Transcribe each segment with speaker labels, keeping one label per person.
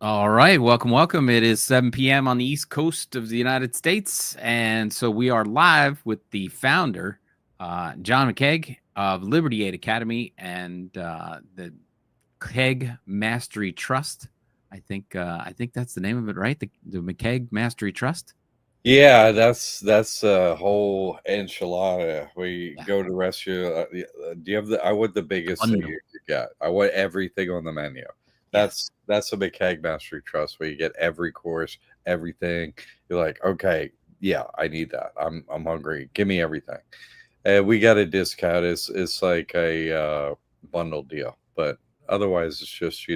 Speaker 1: All right, welcome. It is 7 p.m. on the East Coast of the United States, and so we are live with the founder, John McCaig of Liberty Aid Academy and the McCaig Mastery Trust. I think that's the name of it, right? The McCaig Mastery Trust.
Speaker 2: Yeah, that's a whole enchilada. We
Speaker 1: Yeah,
Speaker 2: go to restaurant. Do you have the? I want the
Speaker 1: the
Speaker 2: biggest thing
Speaker 1: bundle.
Speaker 2: you get. I want everything on the menu.
Speaker 1: Yes,
Speaker 2: That's a McCaig Mastery Trust where you get every course, everything. You're like, okay, yeah, I need that. I'm hungry. Give me everything. And we got a discount. It's like a bundle deal, but otherwise it's just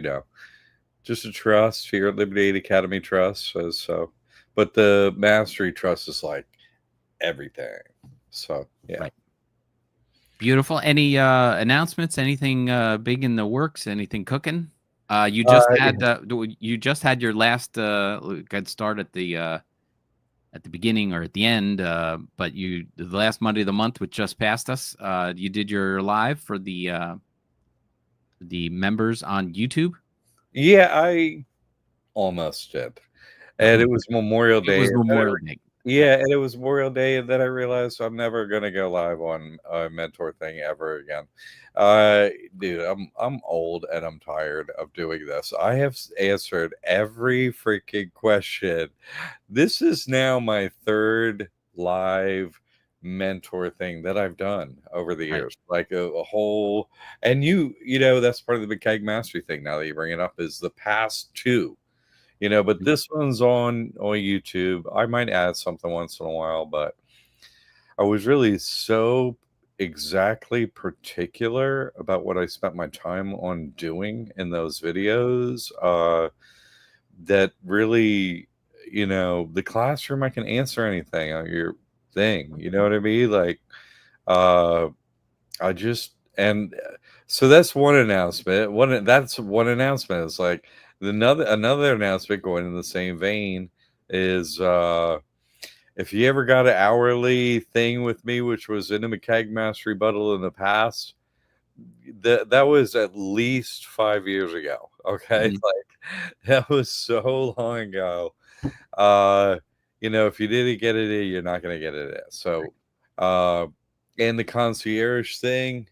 Speaker 2: just a trust here, Liberty Aid Academy Trust. So, but the Mastery Trust is like everything. So, yeah.
Speaker 1: right. Beautiful. Any announcements? Anything big in the works? Anything cooking? You just had your last good start at the beginning or at the end, but the last Monday of the month, which just passed us, you did your live for the members on YouTube.
Speaker 2: Yeah, I almost did. And it was Memorial
Speaker 1: It
Speaker 2: Day.
Speaker 1: was Memorial Day. Yeah,
Speaker 2: Yeah, and it was Memorial Day, and then I realized I'm never gonna go live on a mentor thing ever again. Uh, Dude, I'm old and I'm tired of doing this. I have answered every freaking question. This is now my third live mentor thing that I've done over the
Speaker 1: right.
Speaker 2: years, like a whole. And you know, that's part of the McCaig Mastery thing. Now that you bring it up, is the past two. But
Speaker 1: Mhm.
Speaker 2: this one's on YouTube. I might add something once in a while, but I was really so exactly particular about what I spent my time on doing in those videos that really, the classroom, I can answer anything on your thing. You know what I mean? Like, uh, I just and so that's one announcement. That's one announcement. It's like another announcement going in the same vein is if you ever got an hourly thing with me, which was in a McCaig Mastery Bundle in the past, that was at least 5 years ago. Okay,
Speaker 1: Mhm.
Speaker 2: like that was so long ago. If you didn't get it in, you're not gonna get it in. So, uh, and the concierge thing,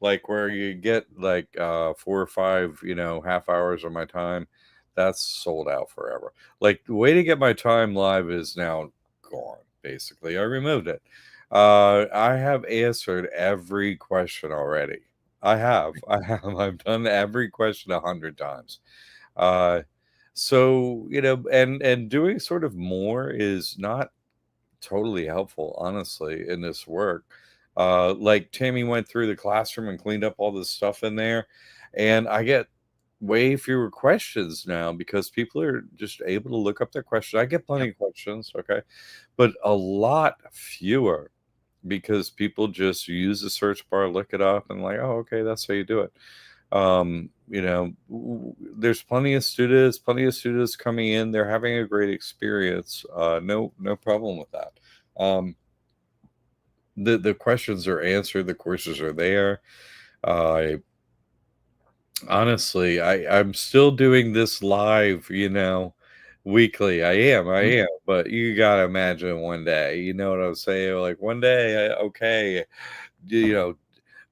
Speaker 2: like where you get like 4 or 5 half hours of my time, that's sold out forever. Like the way to get my time live is now gone. Basically, I removed it. I have answered every question already. I've done every question 100 times. uh so and doing sort of more is not totally helpful, honestly, in this work. Like Tammy went through the classroom and cleaned up all the stuff in there, and I get way fewer questions now because people are just able to look up their questions. I get plenty
Speaker 1: Yep.
Speaker 2: of questions, okay, but a lot fewer because people just use the search bar, look it up, and like, oh, okay, that's how you do it. There's plenty of students coming in. They're having a great experience. No problem with that. Um, the questions are answered. The courses are there. Uh, Honestly, I'm still doing this live. Weekly. I
Speaker 1: Mhm.
Speaker 2: am. But you gotta imagine one day. You know what I'm saying? Like one day, okay, you know,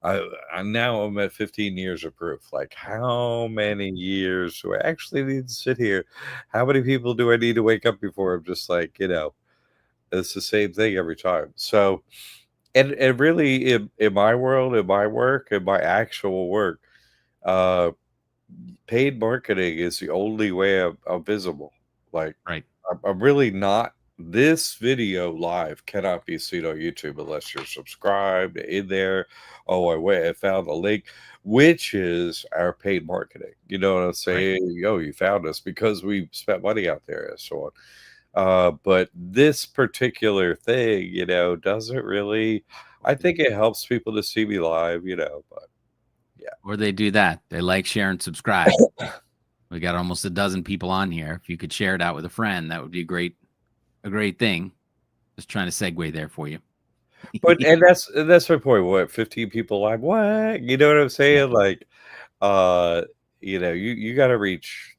Speaker 2: I'm at 15 years of proof. Like, how many years do I actually need to sit here? How many people do I need to wake up before? I'm just like, it's the same thing every time. So, and really, in my world, in my work, in my actual work, uh, paid marketing is the only way I'm visible. Like,
Speaker 1: Right.
Speaker 2: I'm really not. This video live cannot be seen on YouTube unless you're subscribed in there. Oh, I found a link, which is our paid marketing. You know what I'm
Speaker 1: Right.
Speaker 2: saying? Oh, you found us because we spent money out there and so on. But this particular thing, doesn't really. I think it helps people to see me live, but yeah.
Speaker 1: Or they do that. They like, share, and subscribe. We got almost a dozen people on here. If you could share it out with a friend, that would be a great thing. Just trying to segue there for you.
Speaker 2: But and that's my point. What, 15 people live? What? You know what I'm
Speaker 1: Yeah.
Speaker 2: saying? Like, uh, you got to reach.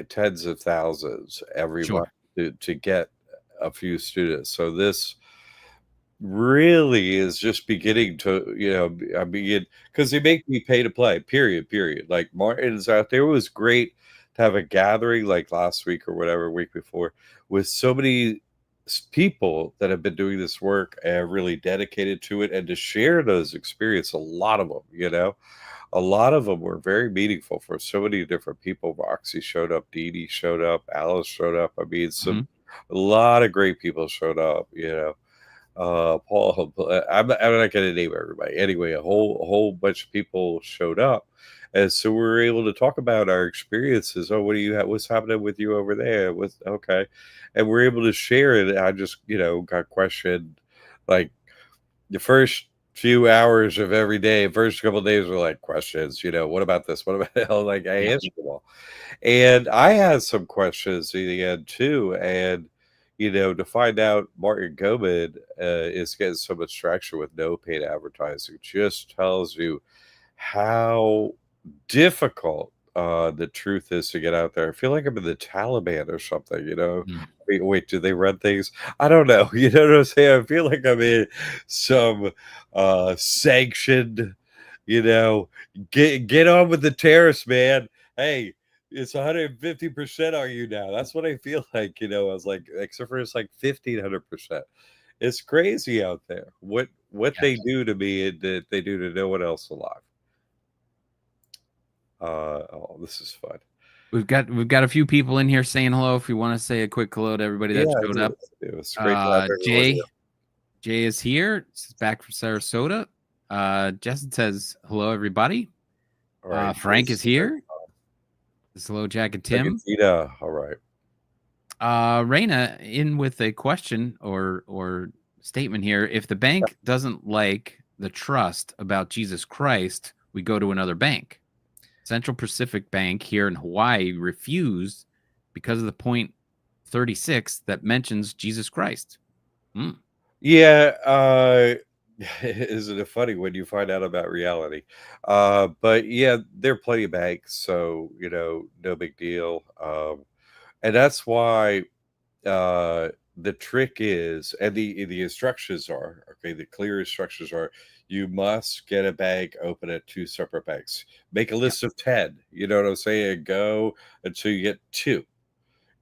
Speaker 2: tens of thousands every month
Speaker 1: Sure.
Speaker 2: to get a few students. So this really is just beginning to, I mean, because they make me pay to play, period. Like Martin's out there. It was great to have a gathering like last week or whatever, week before, with so many people that have been doing this work and really dedicated to it and to share those experiences. A lot of them, a lot of them were very meaningful for so many different people. Roxy showed up, Dee Dee showed up, Alice showed up. I mean,
Speaker 1: Mhm.
Speaker 2: a lot of great people showed up, Paul, I'm not going to name everybody. Anyway, a whole bunch of people showed up, and so we were able to talk about our experiences. Oh, what do you have? What's happening with you over there? What's okay? And we're able to share it. I just, got questioned like the first few hours of every day. First couple of days were like questions. What about this? What about that? Like I
Speaker 1: Yeah.
Speaker 2: answered them all. And I had some questions in the end too. And, to find out Martin Goman is getting so much traction with no paid advertising just tells you how difficult the truth is to get out there. I feel like I'm in the Taliban or something.
Speaker 1: Mhm.
Speaker 2: Wait, do they run things? I don't know. You know what I'm saying? I feel like I'm in some sanctioned, you know, get on with the terrorists, man. Hey, it's 150% on you now. That's what I feel like, I was like, except for it's like 1,500%. It's crazy out there. What
Speaker 1: Yeah.
Speaker 2: they do to me and that they do to no one else alive. Oh, this is fun.
Speaker 1: We've got a few people in here saying hello. If you want to say a quick hello to everybody
Speaker 2: Yeah,
Speaker 1: that
Speaker 2: I
Speaker 1: showed
Speaker 2: do.
Speaker 1: up.
Speaker 2: It's great to have everyone here.
Speaker 1: Jay is here. He's back from Sarasota. Justin says hello, everybody.
Speaker 2: All right.
Speaker 1: Frank is here. Says hello, Jack and Tim.
Speaker 2: Argentina. All right.
Speaker 1: Raina in with a question or statement here. If the bank doesn't like the trust about Jesus Christ, we go to another bank. Central Pacific Bank here in Hawaii refused because of the point 36 that mentions Jesus Christ. Hmm.
Speaker 2: Yeah, isn't it funny when you find out about reality? But yeah, there are plenty of banks, so no big deal. And that's why the trick is, and the instructions are okay. The clear instructions are, you must get a bank open at two separate banks. Make a
Speaker 1: Yeah.
Speaker 2: list of 10. You know what I'm saying? Go until you get two.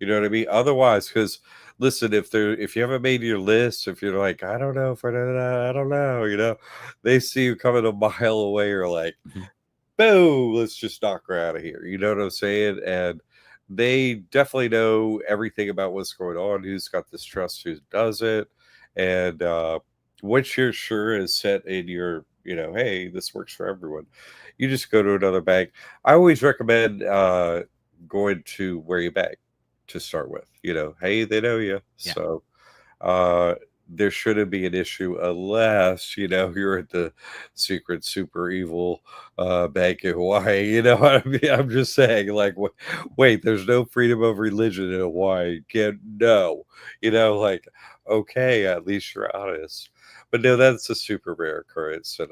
Speaker 2: You know what I mean? Otherwise, because listen, if you haven't made your list, if you're like, I don't know, I don't know, they see you coming a mile away, or like,
Speaker 1: Mhm.
Speaker 2: boom, let's just knock her out of here. You know what I'm saying? And they definitely know everything about what's going on, who's got this trust, who doesn't. And once you're sure is set in your, hey, this works for everyone, you just go to another bank. I always recommend going to where you bank to start with. Hey, they know you.
Speaker 1: Yeah.
Speaker 2: So uh there shouldn't be an issue unless you're at the secret super evil bank in Hawaii. You know what I mean? I'm just saying, like, wait, there's no freedom of religion in Hawaii. Can't no, like, okay, at least you're honest. But no, that's a super rare occurrence. And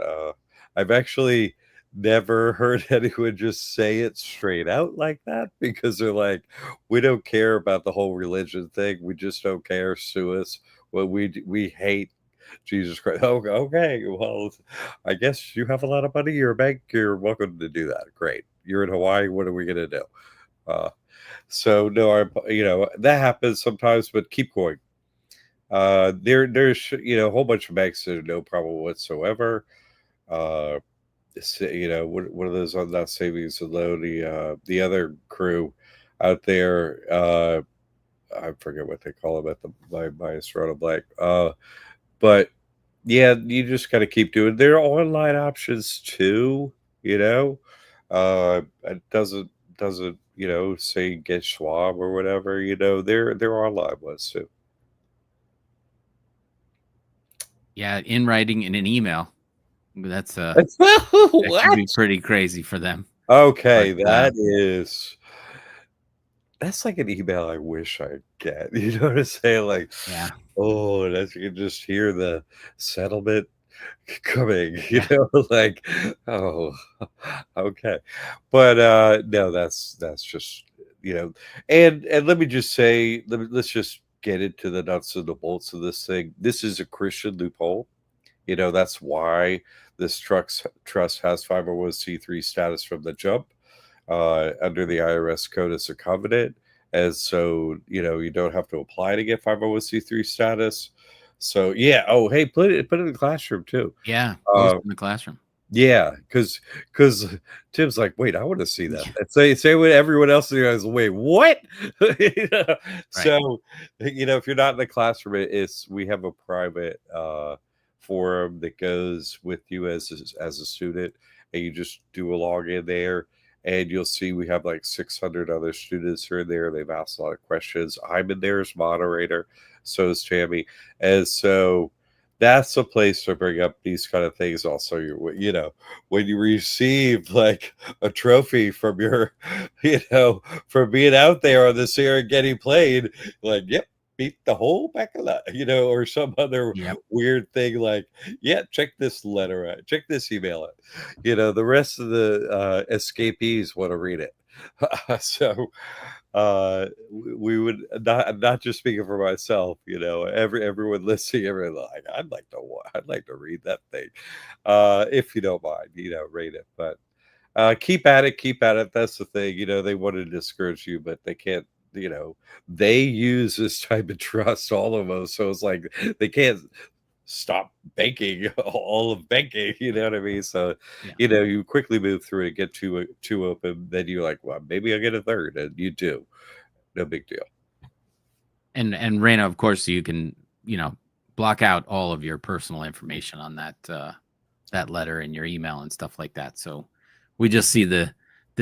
Speaker 2: I've actually never heard anyone just say it straight out like that, because they're like, we don't care about the whole religion thing, we just don't care, sue us. Well, we hate Jesus Christ. Oh, okay, well, I guess you have a lot of money, you're a bank, you're welcome to do that. Great, you're in Hawaii, what are we gonna do? uh so no, that happens sometimes, but keep going. There's a whole bunch of banks that are no problem whatsoever. uh what are those on that savings and loan, the other crew out there, I forget what they call them at the my Estrada Black. But yeah, you just got to keep doing. There are online options too. It doesn't say get Schwab or whatever. There are online ones too.
Speaker 1: Yeah. In writing in an email. That could
Speaker 2: What?
Speaker 1: be pretty crazy for them. But
Speaker 2: Okay, that's like an email I wish I'd get. You know what I'm saying? Like,
Speaker 1: yeah.
Speaker 2: oh, that's, you can just hear the settlement coming,
Speaker 1: Yeah.
Speaker 2: like, oh, okay. But no, that's just, and let me just say, let's just get into the nuts and the bolts of this thing. This is a Christian loophole. That's why this trust has 501c3 status from the jump, under the IRS Code as a covenant. And so, you don't have to apply to get 501c3 status. So, yeah. Oh, hey, put it in the classroom too.
Speaker 1: Yeah, post in the classroom.
Speaker 2: Yeah, because Tim's like, wait, I want to see that. And say what everyone else is. Wait, what?
Speaker 1: Right.
Speaker 2: So, if you're not in the classroom, we have a private forum that goes with you as a student, and you just do a login there, and you'll see we have like 600 other students who are there. They've asked a lot of questions. I'm in there as moderator, so is Tammy, and so that's a place to bring up these kind of things. Also, when you receive like a trophy from your, for being out there on the Serengeti Plain, like, yep, beat the whole back of that, or some other weird thing like, yeah, check this letter out, check this email out. The rest of the escapees want to read it. So we would not just speaking for myself, everyone listening, everyone like, I'd like to read that thing, if you don't mind, read it. But keep at it. That's the thing. They want to discourage you, but they can't. They use this type of trust, all of us. So it's like they can't stop banking, all of banking. You know what I mean? So, you quickly move through it, get too open. Then you're like, well, maybe I'll get a third, and you do. No big deal.
Speaker 1: And Raina, of course, you can block out all of your personal information on that letter and your email and stuff like that. So we just see the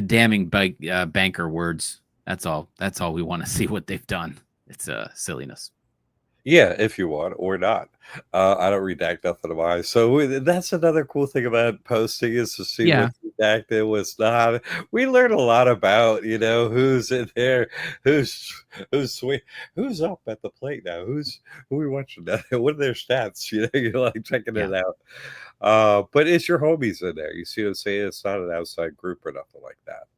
Speaker 1: damning banker words. That's all we want to see what they've done. It's silliness.
Speaker 2: Yeah, if you want or not. I don't redact nothing of mine. So that's another cool thing about posting is to see what's redacted, what's not. We learn a lot about, who's in there, who's up at the plate now, who we watching now, what are their stats? You're like checking it out. But it's your homies in there. You see what I'm saying? It's not an outside group or nothing like that.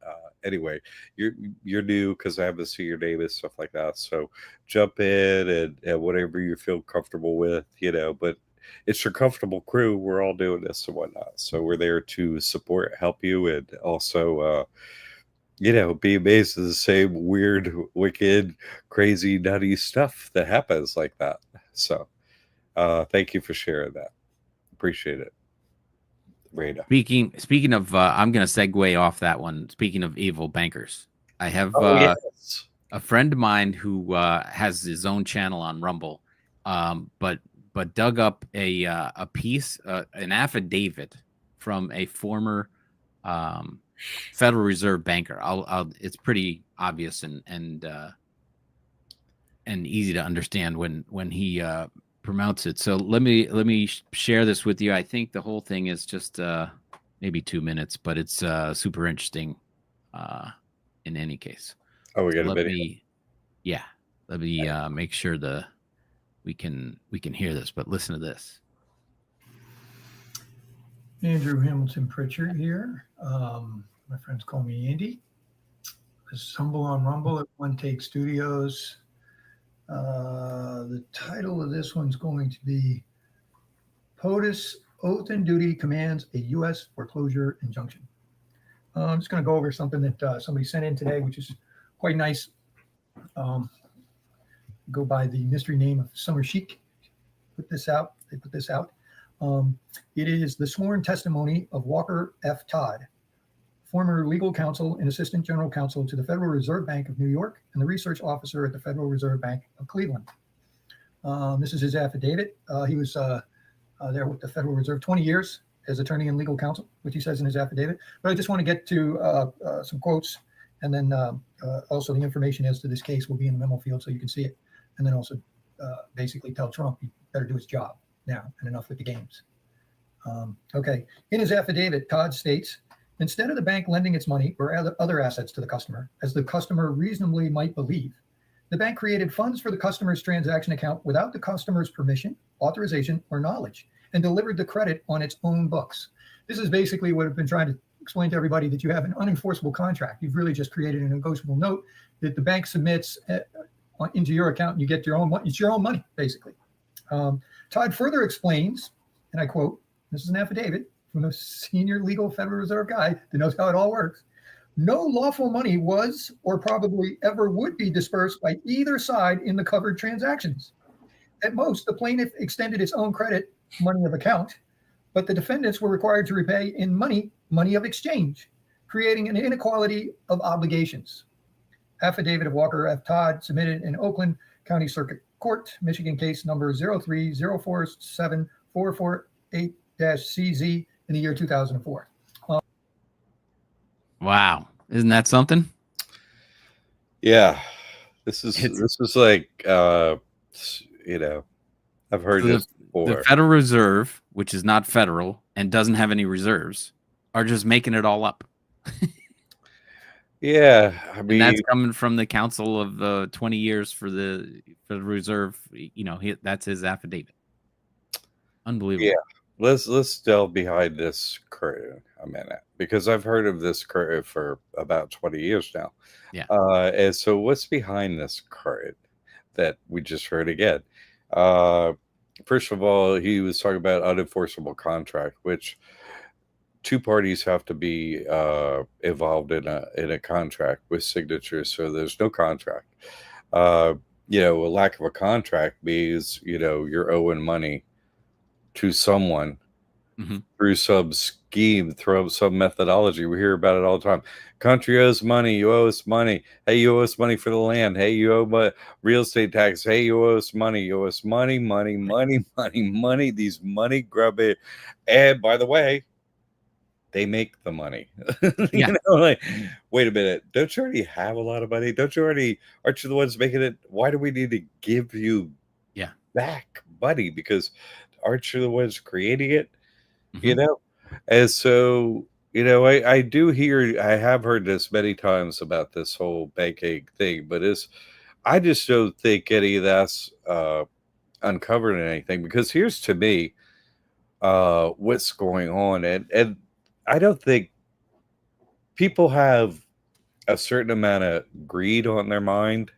Speaker 2: Anyway, you're new because I haven't seen your name and stuff like that. So jump in and whatever you feel comfortable with, but it's your comfortable crew. We're all doing this and whatnot. So we're there to support, help you, and also be amazed at the same weird, wicked, crazy, nutty stuff that happens like that. So thank you for sharing that. Appreciate it. Rada.
Speaker 1: Speaking of, I'm going to segue off that one. Speaking of evil bankers, I have a friend of mine who has his own channel on Rumble, but dug up a piece, an affidavit from a former Federal Reserve banker. It's pretty obvious and easy to understand when he promotes it. So let me share this with you. I think the whole thing is just maybe 2 minutes, but it's super interesting in any case.
Speaker 2: Oh, we got a video.
Speaker 1: Let me make sure we can hear this, but listen to this.
Speaker 3: Andrew Hamilton Pritchard here. My friends call me Andy. This is Humble on Rumble at One Take Studios. The title of this one's going to be POTUS Oath and Duty Commands a U.S. Foreclosure Injunction. I'm just going to go over something that somebody sent in today, which is quite nice. Go by the mystery name of Summer Chic. They put this out. It is the sworn testimony of Walker F. Todd, former legal counsel and assistant general counsel to the Federal Reserve Bank of New York and the research officer at the Federal Reserve Bank of Cleveland. This is his affidavit. He was there with the Federal Reserve 20 years as attorney and legal counsel, which he says in his affidavit. But I just want to get to some quotes, and then also the information as to this case will be in the memo field so you can see it. And then also basically tell Trump he better do his job now and enough with the games. Okay. In his affidavit, Todd states, instead of the bank lending its money or other assets to the customer, as the customer reasonably might believe, the bank created funds for the customer's transaction account without the customer's permission, authorization, or knowledge, and delivered the credit on its own books. This is basically what I've been trying to explain to everybody that you have an unenforceable contract. You've really just created a negotiable note that the bank submits into your account, and you get your own money. It's your own money, basically. Todd further explains, and I quote, this is an affidavit from a senior legal Federal Reserve guy that knows how it all works. No lawful money was or probably ever would be dispersed by either side in the covered transactions. At most, the plaintiff extended its own credit money of account, but the defendants were required to repay in money of exchange, creating an inequality of obligations. Affidavit of Walker F. Todd, submitted in Oakland County Circuit Court, Michigan case number 030474448-CZ in the year 2004.
Speaker 1: Wow. Isn't that something?
Speaker 2: Yeah. This is like, I've heard
Speaker 1: So
Speaker 2: this before.
Speaker 1: The Federal Reserve, which is not federal and doesn't have any reserves, are just making it all up.
Speaker 2: Yeah, I mean,
Speaker 1: and that's coming from the Council of 20 years for the Reserve. That's his affidavit. Unbelievable.
Speaker 2: Yeah, let's delve behind this curtain a minute, because I've heard of this curtain for about 20 years now.
Speaker 1: Yeah.
Speaker 2: And so what's behind this curtain that we just heard again? First of all, he was talking about unenforceable contract, which two parties have to be involved in a contract with signatures. So there's no contract. A lack of a contract means, you're owing money to someone through some scheme, through some methodology. We hear about it all the time. Country owes money. You owe us money. Hey, you owe us money for the land. Hey, you owe real estate tax. Hey, you owe us money. You owe us money. These money grubbing. And by the way, they make the money.
Speaker 1: Yeah.
Speaker 2: Wait a minute. Don't you already have a lot of money? Aren't you the ones making it? Why do we need to give you back money? Because aren't you the ones creating it? And so, I have heard this many times about this whole banking thing, but I just don't think any of that's uncovered anything, because here's to me what's going on. And I don't think people have a certain amount of greed on their mind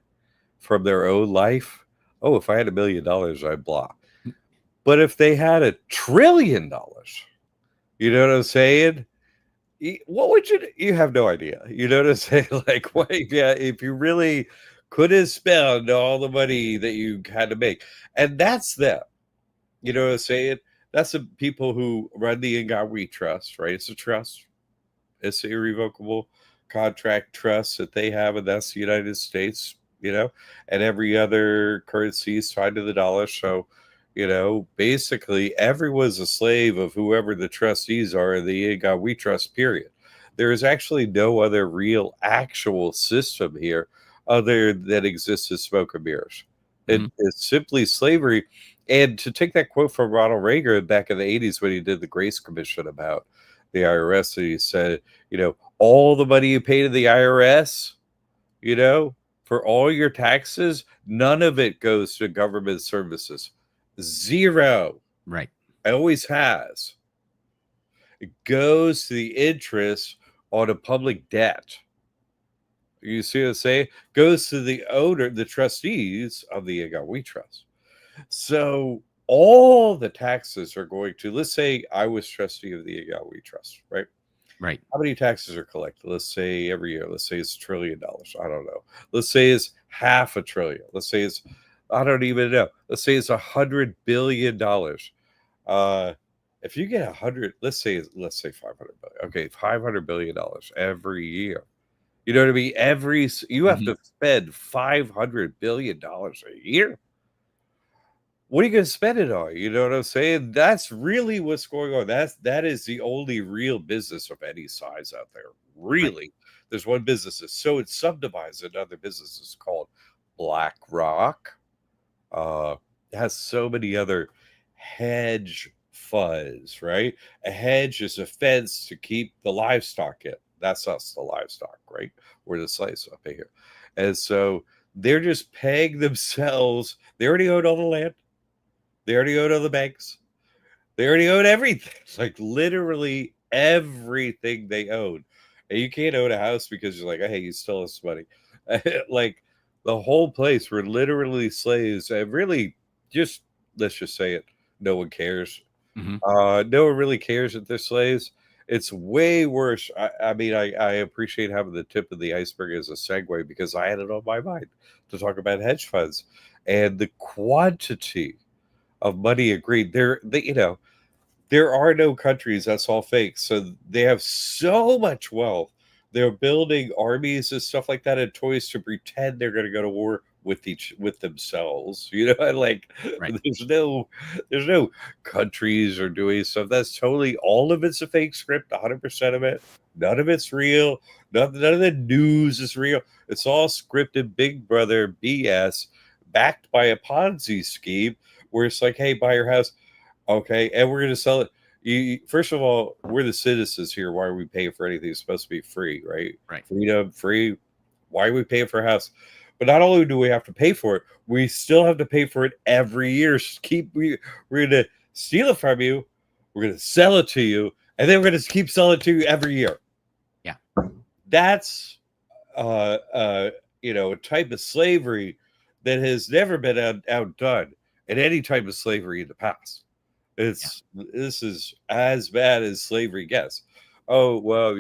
Speaker 2: from their own life. Oh, if I had $1 million, I'd blah. But if they had $1 trillion, you know what I'm saying? What would you have no idea. You know what I'm saying? Like, wait, yeah, if you really could have spent all the money that you had to make. And that's them. You know what I'm saying? That's the people who run the In God We Trust, right? It's a trust. It's an irrevocable contract trust that they have, and that's the United States, and every other currency is tied to the dollar. So, basically everyone's a slave of whoever the trustees are in the In God We Trust, period. There is actually no other real actual system here other than exists as smoke and mirrors. It's simply slavery. And to take that quote from Ronald Reagan back in the 80s when he did the Grace Commission about the IRS, and he said, all the money you pay to the IRS, for all your taxes, none of it goes to government services. Zero.
Speaker 1: Right.
Speaker 2: It always has. It goes to the interest on a public debt. You see what I'm saying? Goes to the owner, the trustees of the In God We Trust. So all the taxes are going to, let's say I was trustee of the In God We Trust, right?
Speaker 1: Right.
Speaker 2: How many taxes are collected? Let's say every year. Let's say it's $1 trillion. I don't know. Let's say it's $500 billion. Let's say it's, I don't even know. Let's say it's $100 billion. If you get 100, let's say 500 billion. Okay, $500 billion every year. You know what I mean? You have to spend $500 billion a year. What are you going to spend it on? You know what I'm saying? That's really what's going on. That is the only real business of any size out there. Really, right. There's one business. So it's subdivided into other businesses called BlackRock. It has so many other hedge funds, right? A hedge is a fence to keep the livestock in. That's us, the livestock, right? We're the slaves up here. And so they're just paying themselves. They already own all the land. They already own all the banks. They already own everything. It's like literally everything they own. And you can't own a house because you're like, hey, you stole us money. Like the whole place were literally slaves. And really, just let's just say it, no one cares. No one really cares that they're slaves. It's way worse. I mean, I appreciate having the tip of the iceberg as a segue because I had it on my mind to talk about hedge funds and the quantity of money agreed. There are no countries. That's all fake. So they have so much wealth. They're building armies and stuff like that and toys to pretend they're going to go to war with themselves. And like
Speaker 1: Right.
Speaker 2: there's no countries or doing stuff. That's totally all of it's a fake script. 100% of it. None of it's real. None of the news is real. It's all scripted Big Brother BS backed by a Ponzi scheme where it's like, hey, buy your house. Okay, and we're going to sell it. First of all, we're the citizens here. Why are we paying for anything? It's supposed to be free, right?
Speaker 1: Right.
Speaker 2: Freedom, free. Why are we paying for a house? But not only do we have to pay for it, we still have to pay for it every year. We're going to steal it from you. We're going to sell it to you, and then we're going to keep selling it to you every year.
Speaker 1: Yeah,
Speaker 2: that's a type of slavery that has never been outdone in any type of slavery in the past. This is as bad as slavery gets. Oh, well,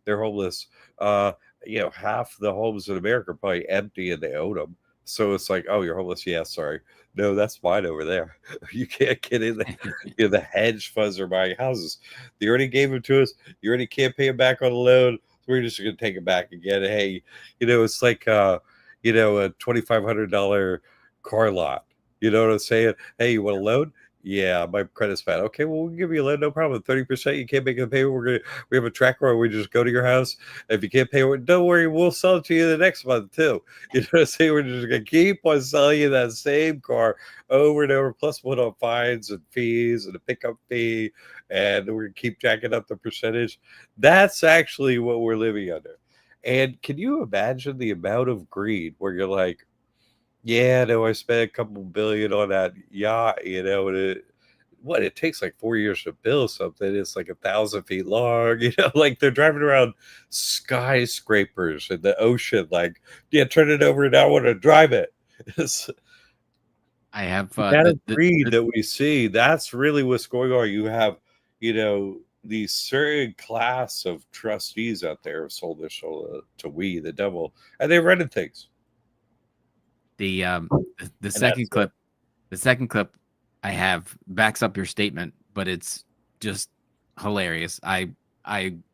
Speaker 2: they're homeless. Half the homes in America are probably empty and they own them. So it's like, oh, you're homeless. Yeah, sorry. No, that's mine over there. You can't get in there. The hedge funds are buying houses. They already gave them to us. You already can't pay them back on the loan. So we're just going to take it back again. Hey, it's like, a $2,500 car lot. You know what I'm saying? Hey, you want a loan? Yeah, my credit's bad. Okay, well, we'll give you a loan, no problem. 30%, you can't make the payment. We have a tracker where we just go to your house. If you can't pay it, don't worry, we'll sell it to you the next month too. You know what I'm saying? We're just gonna keep on selling you that same car over and over, plus put on fines and fees and a pickup fee, and we're gonna keep jacking up the percentage. That's actually what we're living under. And can you imagine the amount of greed where you're like, yeah, no, I spent a couple billion on that yacht, and it takes like 4 years to build something. It's like 1,000 feet long, like they're driving around skyscrapers in the ocean, like, yeah, turn it over and I want to drive it.
Speaker 1: I have
Speaker 2: that greed that we see. That's really what's going on. You have, these certain class of trustees out there have sold their soul to we, the devil, and they're running things.
Speaker 1: The second clip, I have backs up your statement, but it's just hilarious. I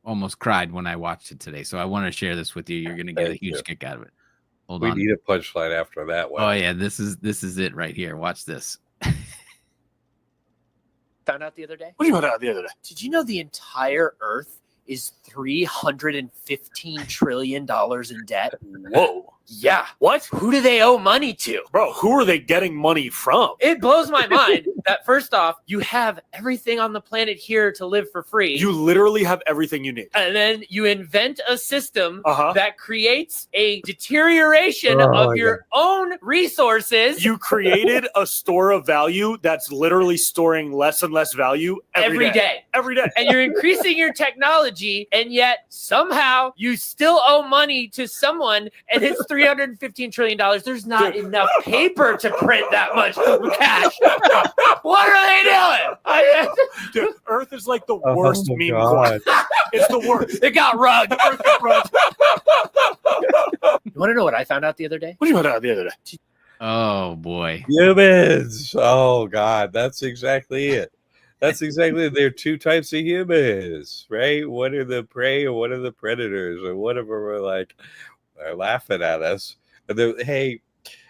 Speaker 1: almost cried when I watched it today, so I want to share this with you. You're going to get a huge kick out of it. Hold on.
Speaker 2: We need a punchline after that one.
Speaker 1: Oh yeah, this is it right here. Watch this.
Speaker 4: Found out the other day?
Speaker 5: What do you found out the other day?
Speaker 4: Did you know the entire Earth is $315 trillion in debt?
Speaker 5: Whoa.
Speaker 4: Yeah.
Speaker 5: What?
Speaker 4: Who do they owe money to?
Speaker 5: Bro, who are they getting money from?
Speaker 4: It blows my mind that first off, you have everything on the planet here to live for free.
Speaker 5: You literally have everything you need.
Speaker 4: And then you invent a system that creates a deterioration of your own resources.
Speaker 5: You created a store of value that's literally storing less and less value every day. Every day.
Speaker 4: And you're increasing your technology, and yet somehow you still owe money to someone, and it's $315 trillion. There's not enough paper to print that much cash. What are they doing?
Speaker 5: Dude, Earth is like the worst meme. It's the worst.
Speaker 4: It got rugged. Earth got rugged. You want to know what I found out the other day?
Speaker 5: What did you find out the other day?
Speaker 1: Oh boy.
Speaker 2: Humans. Oh God, that's exactly it. That's exactly it. There are two types of humans, right? One are the prey and one are the predators, and one of them are like, they're laughing at us. And they're, hey,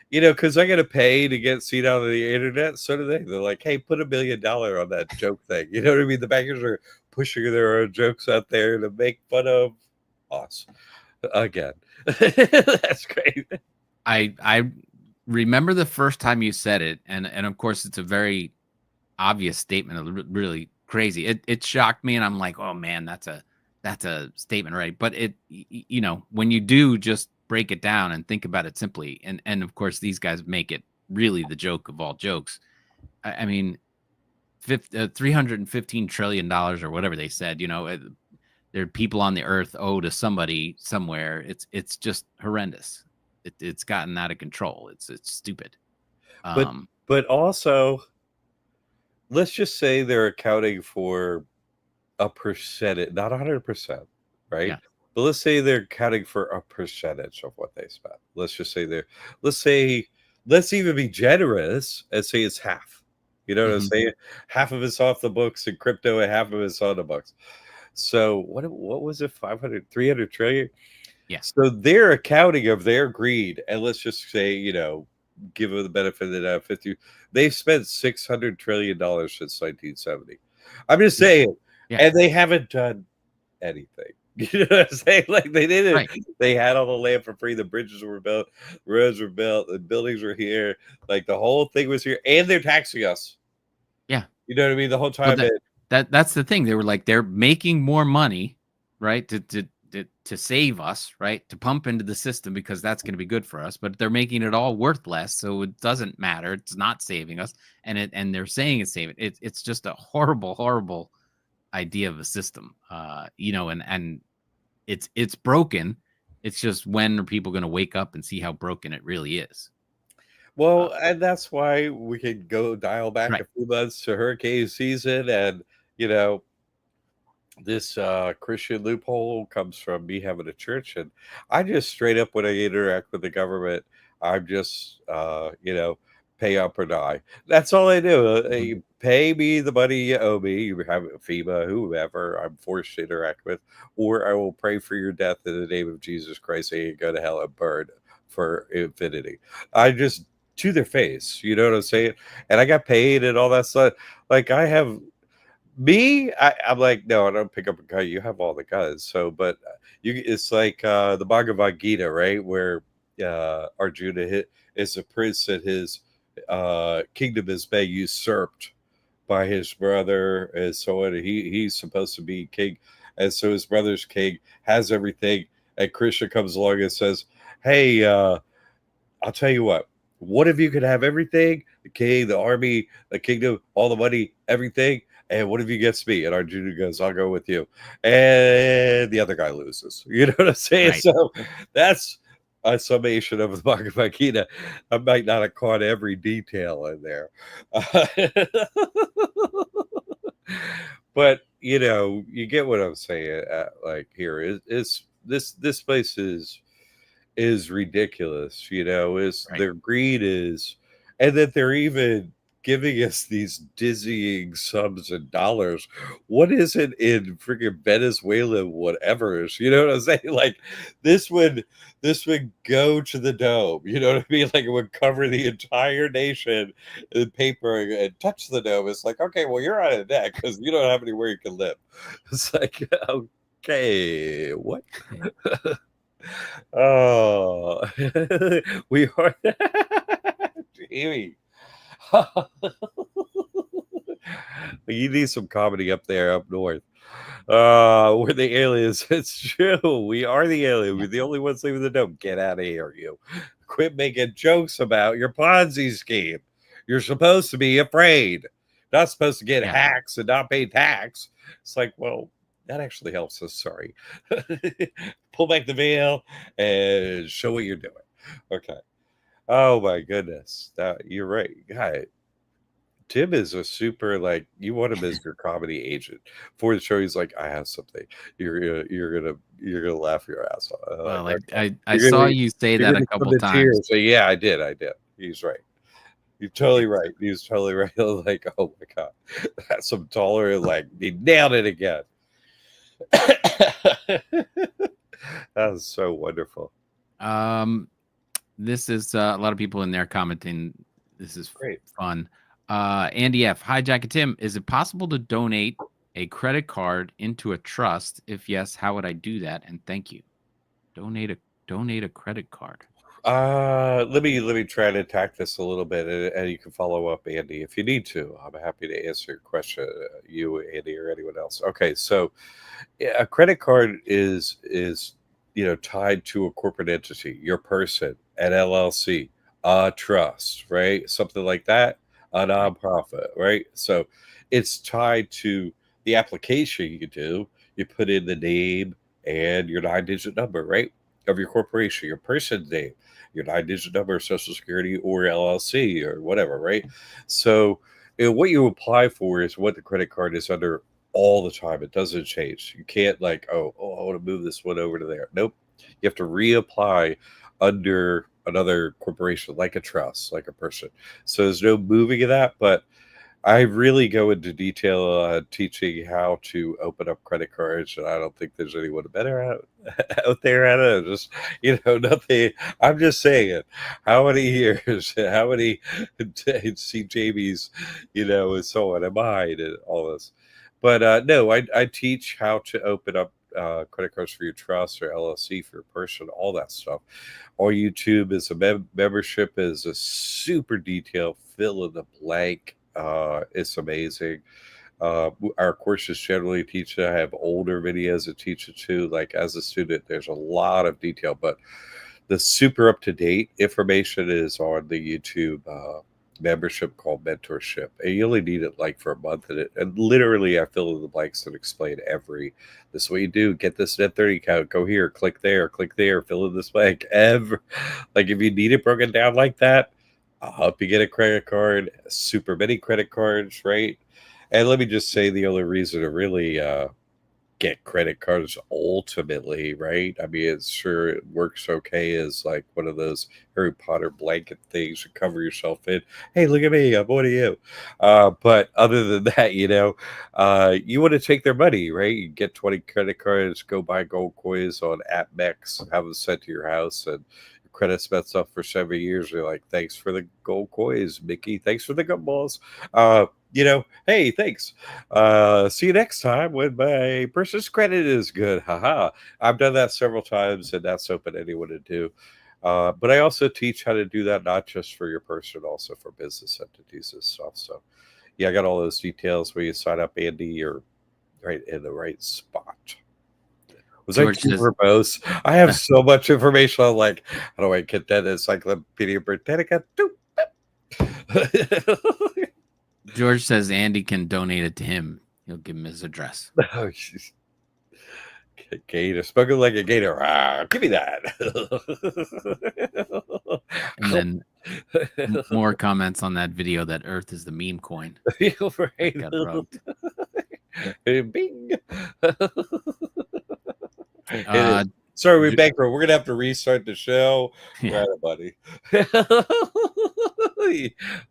Speaker 2: because I got to pay to get seen on the internet. So do they. They're like, hey, put $1 million on that joke thing. You know what I mean? The bankers are pushing their own jokes out there to make fun of us again. That's great.
Speaker 1: I remember the first time you said it, and of course it's a very obvious statement, really crazy. It shocked me, and I'm like, oh man, that's a statement, right? But it, when you do just break it down and think about it simply, and of course these guys make it really the joke of all jokes. I mean, $315 trillion or whatever they said. There are people on the earth owe to somebody somewhere. It's just horrendous. It's gotten out of control. It's stupid.
Speaker 2: But also, let's just say they're accounting for a percentage, not 100%, right?
Speaker 1: Yeah.
Speaker 2: But let's say they're accounting for a percentage of what they spent. Let's just say let's even be generous and say it's half. You know what I'm saying? Half of it's off the books in crypto and half of it's on the books. So what was it? 300 trillion?
Speaker 1: Yeah.
Speaker 2: So they're accounting of their greed. And let's just say, give them the benefit of the doubt, 50. They've spent $600 trillion since 1970. I'm just saying, and they haven't done anything. You know what I'm saying? Like they didn't.
Speaker 1: Right.
Speaker 2: They had all the land for free. The bridges were built, roads were built, the buildings were here. Like the whole thing was here, and they're taxing us.
Speaker 1: Yeah,
Speaker 2: you know what I mean. The whole time.
Speaker 1: That's the thing. They were like they're making more money, right? To save us, right? To pump into the system because that's going to be good for us. But they're making it all worth less, so it doesn't matter. It's not saving us, and they're saying it's saving. It's just a horrible idea of a system. And it's broken. It's just when are people going to wake up and see how broken it really is?
Speaker 2: Well, and that's why we could go dial back
Speaker 1: Right.
Speaker 2: a few months to hurricane season, and this Christian loophole comes from me having a church, and I just straight up when I interact with the government, I'm just pay up or die. That's all I do. You pay me the money you owe me. You have FEMA, whoever I'm forced to interact with, or I will pray for your death in the name of Jesus Christ, and you go to hell and burn for infinity. I just to their face, you know what I'm saying? And I got paid and all that stuff. Like I'm like, no, I don't pick up a gun. You have all the guns. So, but it's like the Bhagavad Gita, right? Where Arjuna is a prince and his kingdom has been usurped by his brother, and so on. He's supposed to be king, and so his brother's king has everything. And Krishna comes along and says, "Hey, I'll tell you what if you could have everything? The king, the army, the kingdom, all the money, everything. And what if you gets me?" And Arjuna goes, "I'll go with you." And the other guy loses. You know what I'm saying?
Speaker 1: Right.
Speaker 2: So that's a summation of the Bhagavad Gita. I might not have caught every detail in there. But you get what I'm saying. Like here is this place is ridiculous.
Speaker 1: Right.
Speaker 2: Their greed is, and that they're even giving us these dizzying sums in dollars. What is it in freaking Venezuela, whatever? You know what I'm saying? Like this would go to the dome. You know what I mean? Like it would cover the entire nation in paper and touch the dome. It's like, okay, well, you're out of debt because you don't have anywhere you can live. It's like, okay, what? Oh, we are Jamie. You need some comedy up there up north. We're the aliens. It's true. We are the alien. We're the only ones leaving the dome. Get out of here, you. Quit making jokes about your Ponzi scheme. You're supposed to be afraid. Not supposed to get hacks and not pay tax. It's like, well, that actually helps us. Sorry. Pull back the veil and show what you're doing. Okay. Oh my goodness. You're right. God, Tim is a super, like, you want him as your comedy agent for the show. He's like, I have something. You're gonna laugh your ass off.
Speaker 1: Well,
Speaker 2: Like,
Speaker 1: I saw you say that a couple times.
Speaker 2: So yeah, I did. He's right. You're totally right. He's totally right. Like, oh my god, that's some taller. Like, he nailed it again. That was so wonderful.
Speaker 1: This is a lot of people in there commenting. This is
Speaker 2: Great.
Speaker 1: fun. Andy F. Hi, Jack and Tim. Is it possible to donate a credit card into a trust? If yes, how would I do that? And thank you. Donate a credit card.
Speaker 2: Let me try to attack this a little bit, and you can follow up, Andy, if you need to. I'm happy to answer your question, you, Andy, or anyone else. Okay, so a credit card is tied to a corporate entity, your person, an LLC, a trust, right? Something like that, a nonprofit, right? So it's tied to the application you do. You put in the name and your 9-digit number, right, of your corporation, your person's name, your 9-digit number, social security, or LLC or whatever, right? So what you apply for is what the credit card is under all the time. It doesn't change. You can't like, oh, I want to move this one over to there. Nope. You have to reapply under another corporation, like a trust, like a person. So there's no moving of that, but I really go into detail teaching how to open up credit cards, and I don't think there's anyone better out there at it. Just nothing. I'm just saying it. How many years? How many see Jamie's? And so on. Am I and all this? But no, I teach how to open up credit cards for your trust or LLC for your person, all that stuff. On YouTube is a membership is a super detailed fill in the blank. It's amazing. Our courses generally teach it. I have older videos that teach it too. Like as a student, there's a lot of detail, but the super up to date information is on the YouTube membership called Mentorship, and you only need it like for a month. And literally, I fill in the blanks and explain this is what you do. Get this net 30 account. Go here, click there, fill in this blank. Like if you need it broken down like that, I'll help you get a credit card. Super many credit cards, right? And let me just say, the only reason to really get credit cards ultimately, right? I mean, it's sure it works okay as like one of those Harry Potter blanket things to cover yourself in. Hey, look at me, I'm one of you. But other than that, you want to take their money, right? You get 20 credit cards, go buy gold coins on AppMex, have them sent to your house, and credit's been up for 7 years. You're like, thanks for the gold coins, Mickey. Thanks for the gumballs. Hey, thanks. See you next time when my person's credit is good. Haha. I've done that several times, and that's open to anyone to do. But I also teach how to do that, not just for your person, also for business entities and stuff. So yeah, I got all those details where you sign up, Andy. You're right in the right spot. Was
Speaker 1: George
Speaker 2: I too
Speaker 1: says-
Speaker 2: verbose? I have so much information on like, how do I get that Encyclopedia Britannica?
Speaker 1: George says Andy can donate it to him. He'll give him his address.
Speaker 2: Oh, jeez. Gator, spoken like a gator. Give me that.
Speaker 1: And then more comments on that video that Earth is the meme coin.
Speaker 2: Right.
Speaker 1: Got rugged.
Speaker 2: Bing. Sorry, we bankrupt. We're gonna have to restart the show.
Speaker 1: Yeah.
Speaker 2: Right, buddy.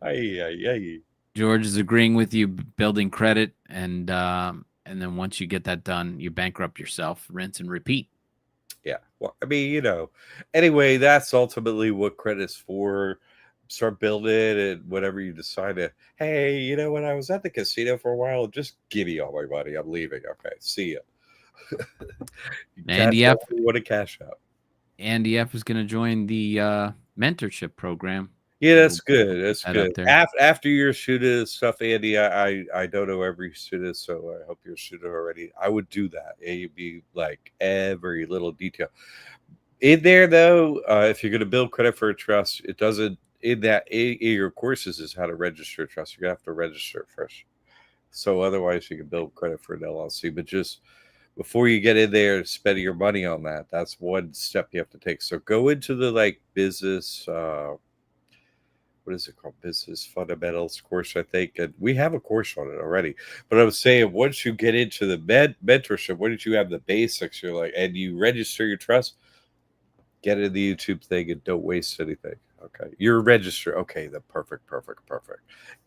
Speaker 2: Ay.
Speaker 1: George is agreeing with you, building credit, and then once you get that done, you bankrupt yourself, rinse and repeat.
Speaker 2: Yeah. Well, I mean, anyway, that's ultimately what credit's for. Start building it, and whatever you decide to, hey, when I was at the casino for a while, just give me all my money. I'm leaving. Okay, see ya.
Speaker 1: Andy F.
Speaker 2: You want to cash out.
Speaker 1: Andy F is going to join the mentorship program.
Speaker 2: Yeah, that's good. That's
Speaker 1: that
Speaker 2: good.
Speaker 1: up there.
Speaker 2: After your student stuff, Andy, I don't know every student, so I hope you're a student already. I would do that. You'd be like every little detail in there, though. If you're going to build credit for a trust, it doesn't in your courses is how to register a trust. You're gonna have to register it first. So otherwise, you can build credit for an LLC. But just before you get in there spending your money on that, that's one step you have to take. So go into the business. What is it called? Business fundamentals course, I think. And we have a course on it already. But I was saying, once you get into the mentorship, once you have the basics, you're like, and you register your trust, get in the YouTube thing and don't waste anything. Okay. You're registered. Okay. The perfect.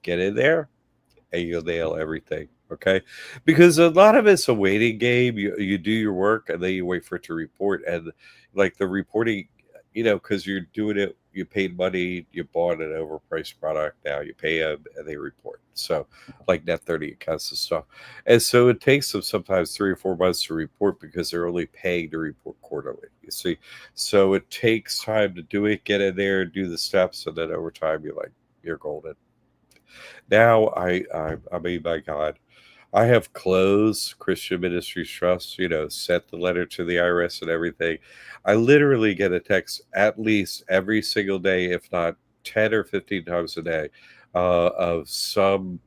Speaker 2: Get in there and you'll nail everything. Okay. Because a lot of it's a waiting game. You do your work and then you wait for it to report. And like the reporting, because you're doing it, you paid money, you bought an overpriced product, now you pay them and they report. So like net 30 accounts and stuff. And so it takes them sometimes 3 or 4 months to report because they're only paying to report quarterly. You see, so it takes time to do it, get in there, do the steps, and then over time you're golden. Now I mean, my God, I have closed Christian Ministries Trust, sent the letter to the IRS and everything. I literally get a text at least every single day, if not 10 or 15 times a day, of some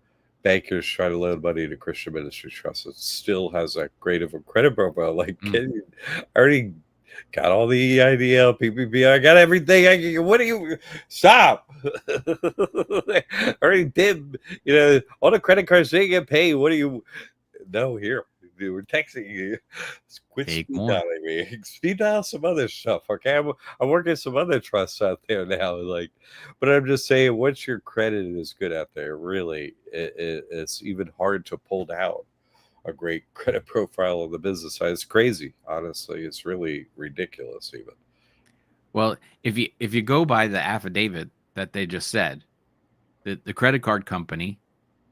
Speaker 2: bankers try to loan money to Christian Ministry Trust. It still has that great of a credit profile. Like, I already got all the EIDL, PPP. I got everything. What do you stop? I already did. All the credit cards they get paid. What do you? No, here we're texting you. Quit
Speaker 1: Take
Speaker 2: speed
Speaker 1: more.
Speaker 2: dialing me. Speed dial some other stuff. Okay, I'm working some other trusts out there now. But I'm just saying, once your credit is good out there, really, it's even hard to pull down a great credit profile on the business side. It's crazy, honestly. It's really ridiculous, even.
Speaker 1: Well, if you go by the affidavit that they just said, the credit card company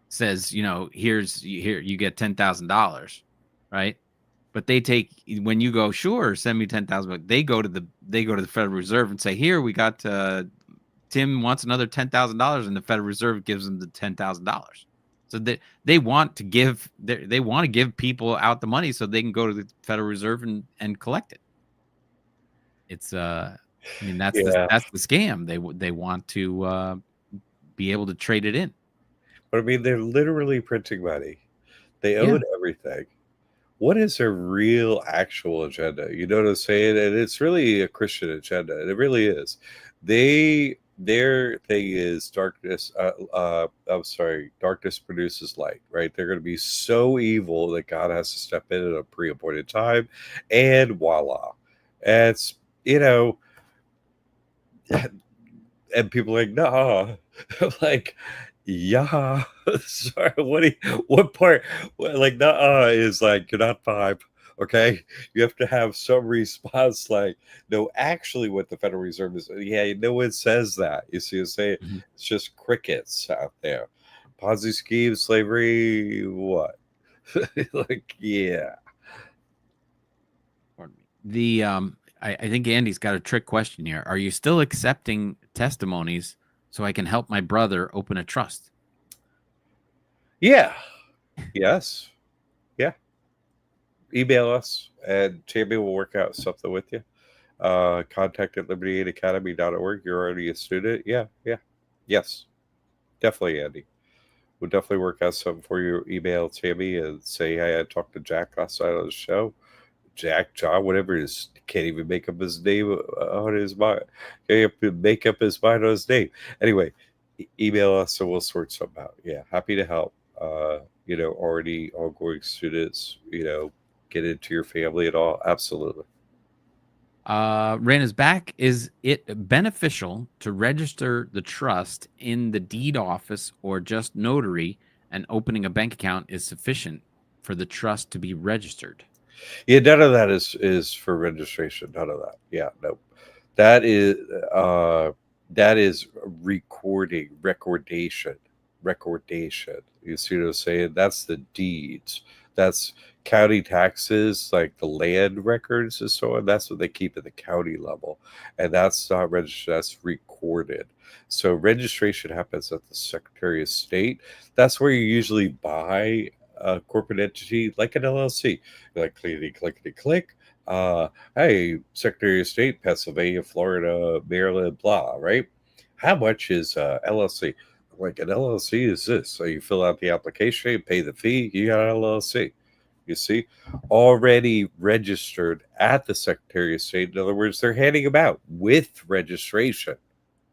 Speaker 1: says, here you get $10,000, right? But they take, when you go, sure, send me 10,000. They go to the Federal Reserve and say, here we got Tim wants another $10,000, and the Federal Reserve gives them the $10,000. So they want to give people out the money so they can go to the Federal Reserve and collect it. It's that's the scam. They want to be able to trade it in.
Speaker 2: But I mean, they're literally printing money. They own everything. What is their real actual agenda? You know what I'm saying? And it's really a Christian agenda, and it really is. Their thing is darkness. Darkness produces light, right? They're going to be so evil that God has to step in at a pre-appointed time, and voila. And it's, and people are like, nah, like, yeah, sorry, what part? Like, nah, is like, you're not 5. Okay, you have to have some response, like, no, actually, what the Federal Reserve is, no one says that. You see, it's just crickets out there. Ponzi scheme, slavery, what? Like, yeah.
Speaker 1: The I think Andy's got a trick question here. Are you still accepting testimonies so I can help my brother open a trust?
Speaker 2: Yeah. Yes. Yeah. Email us, and Tammy will work out something with you. Contact at liberty8academy.org. You're already a student. Yeah. Yes. Definitely, Andy. We'll definitely work out something for you. Email Tammy and say, hey, I talked to Jack last night on the show. Jack, John, whatever it is, can't even make up his name on his mind. Can't make up his mind on his name. Anyway, email us so we'll sort something out. Yeah, happy to help. Already ongoing students, get into your family at all. Absolutely.
Speaker 1: Raina's back. Is it beneficial to register the trust in the deed office, or just notary and opening a bank account is sufficient for the trust to be registered?
Speaker 2: Yeah, none of that is for registration. None of that. Yeah, no. That is recordation. You see what I'm saying? That's the deeds. That's county taxes, like the land records and so on. That's what they keep at the county level. And that's not registered, that's recorded. So registration happens at the Secretary of State. That's where you usually buy a corporate entity like an LLC. You're like, clickety click. Hey, Secretary of State, Pennsylvania, Florida, Maryland, blah, right? How much is LLC? Like, an LLC is this. So you fill out the application, you pay the fee, you got an LLC. You see, already registered at the Secretary of State. In other words, they're handing them out with registration.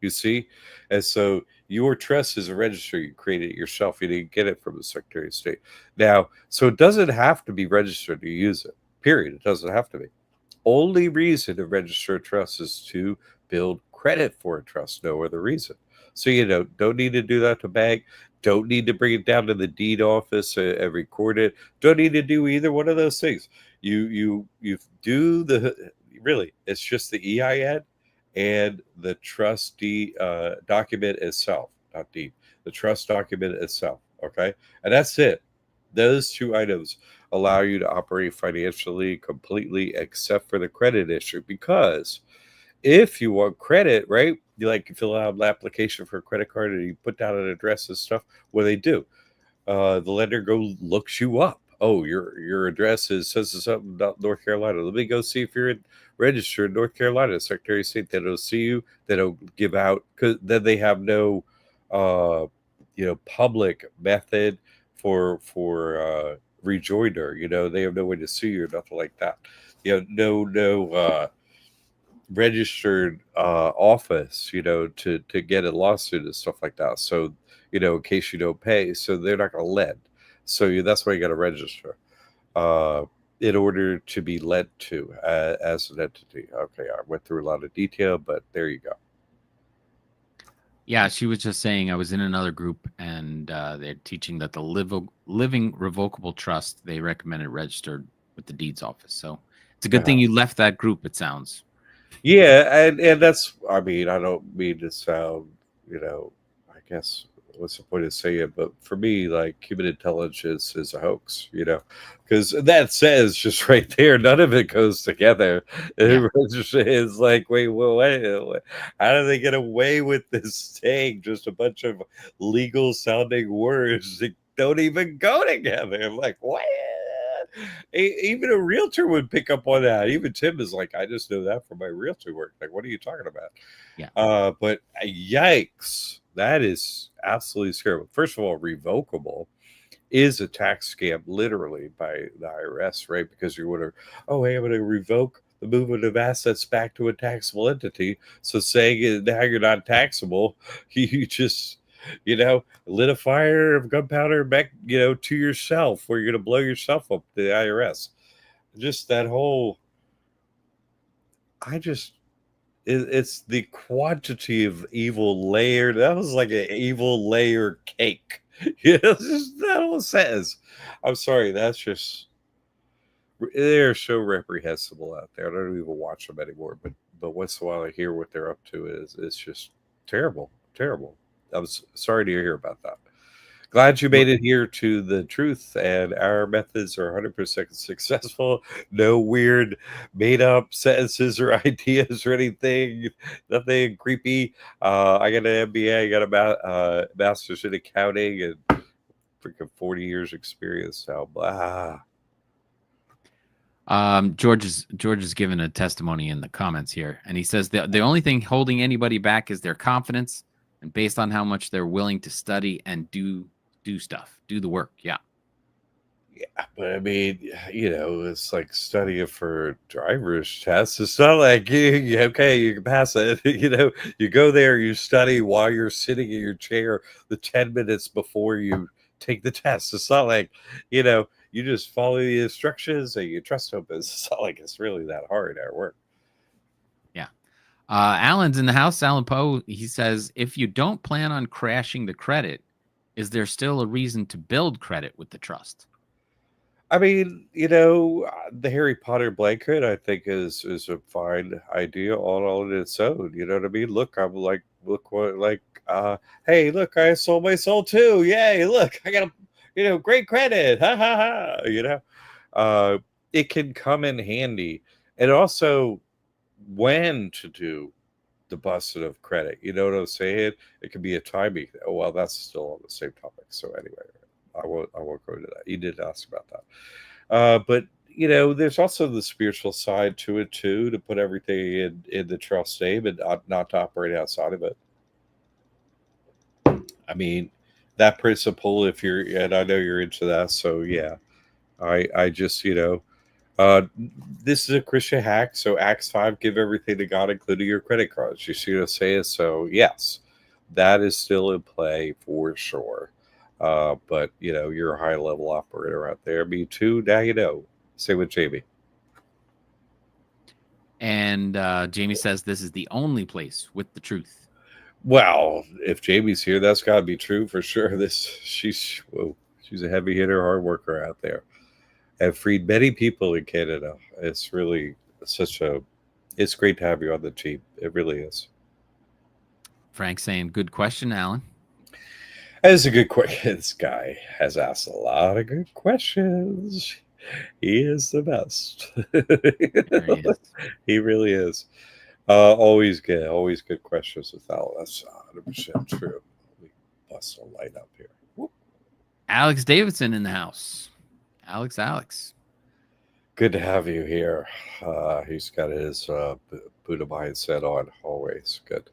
Speaker 2: You see, and so your trust is a registry. You created it yourself. You didn't get it from the Secretary of State. Now, so it doesn't have to be registered to use it. Period. It doesn't have to be. Only reason to register a trust is to build credit for a trust. No other reason. So don't need to do that to bank. Don't need to bring it down to the deed office and record it. Don't need to do either one of those things. You do really. It's just the EIN and the trustee document itself, not deed. The trust document itself. Okay, and that's it. Those 2 items allow you to operate financially completely, except for the credit issue. Because if you want credit, right, you fill out an application for a credit card and you put down an address and stuff. What do they do? The lender looks you up. Oh, your address says something about North Carolina. Let me go see if you're registered in North Carolina. Secretary of State, they don't see you. They don't give out, because then they have no public method for rejoinder. They have no way to sue you or nothing like that. No registered office, to get a lawsuit and stuff like that. So, in case you don't pay, so they're not going to lend. So that's why you got to register in order to be lent to as an entity. Okay, I went through a lot of detail, but there you go.
Speaker 1: Yeah, she was just saying I was in another group and they're teaching that the living revocable trust, they recommended registered with the deeds office. So it's a good thing you left that group, it sounds.
Speaker 2: Yeah, and that's, I don't mean to sound, I guess, what's the point of saying it? But for me, like, human intelligence is a hoax, because that says just right there, none of it goes together.
Speaker 1: Yeah.
Speaker 2: It's like, wait, how do they get away with this saying just a bunch of legal sounding words that don't even go together? I'm like, what? Even a realtor would pick up on that. Even Tim is like, I just know that from my realtor work. Like, what are you talking about?
Speaker 1: Yeah.
Speaker 2: But yikes, that is absolutely scary. First of all, revocable is a tax scam, literally, by the IRS, right? Because you would have, hey, I'm going to revoke the movement of assets back to a taxable entity. So saying now you're not taxable, you just lit a fire of gunpowder back, to yourself, where you're going to blow yourself up to the IRS. Just that whole, it's the quantity of evil layer. That was like an evil layer cake. Just that whole sentence. I'm sorry. That's just, they're so reprehensible out there. I don't even watch them anymore. But once in a while I hear what they're up to. It's just terrible. I was sorry to hear about that. Glad you made it here to the truth, and our methods are 100% successful. No weird made up sentences or ideas or anything. Nothing creepy. I got an MBA, I got a master's in accounting, and freaking 40 years experience now.
Speaker 1: George is given a testimony in the comments here, and he says the only thing holding anybody back is their confidence, and based on how much they're willing to study and do stuff, do the work. Yeah,
Speaker 2: but I mean, it's like studying for driver's tests. It's not like you can pass it. You go there, you study while you're sitting in your chair the 10 minutes before you take the test. It's not like, you just follow the instructions and you trust them. It's not like it's really that hard at work.
Speaker 1: Yeah. Alan's in the house. Alan Poe, he says, if you don't plan on crashing the credit, is there still a reason to build credit with the trust?
Speaker 2: I mean, the Harry Potter blanket, I think, is a fine idea all on its own. You know what I mean? Look, I'm like, hey, look, I sold my soul too. Yay! Look, I got great credit. Ha ha ha. It can come in handy, and also when to do the busting of credit. You know what I'm saying? It could be a timing. Oh, well, that's still on the same topic. So anyway, I won't go into that. You did ask about that. But there's also the spiritual side to it too, to put everything in the trust name and not to operate outside of it. I mean, that principle, and I know you're into that, so yeah, I just, this is a Christian hack. So Acts 5, give everything to God, including your credit cards. You see what I'm saying? So yes, that is still in play for sure. But you're a high level operator out there. Me too. Now Same with Jamie.
Speaker 1: And Jamie says this is the only place with the truth.
Speaker 2: Well, if Jamie's here, that's got to be true for sure. She's a heavy hitter, hard worker out there, and freed many people in Canada. It's really it's great to have you on the team. It really is.
Speaker 1: Frank saying, good question, Alan.
Speaker 2: That is a good question. This guy has asked a lot of good questions. He is the best.
Speaker 1: There he is.
Speaker 2: He really is. Always good questions with Alan. That's 100% true. Let me bust a light up here. Whoop.
Speaker 1: Alex Davidson in the house. Alex.
Speaker 2: Good to have you here. He's got his Buddha mindset on. Always good.